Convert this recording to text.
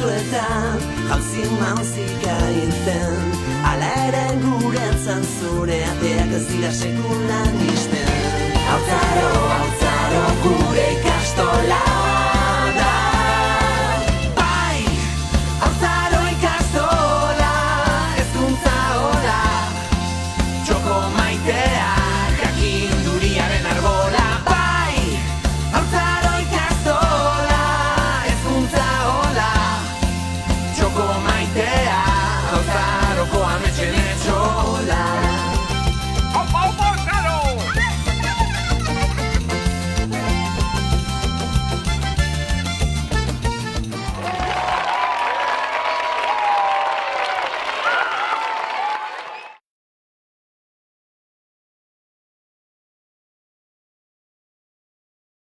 batzuetan jauzi-mauzik aintzen. Hala ere guretzan zure ateak ez dira sekulan ixten. Haurtzaro, haurtzaro gure ikastola.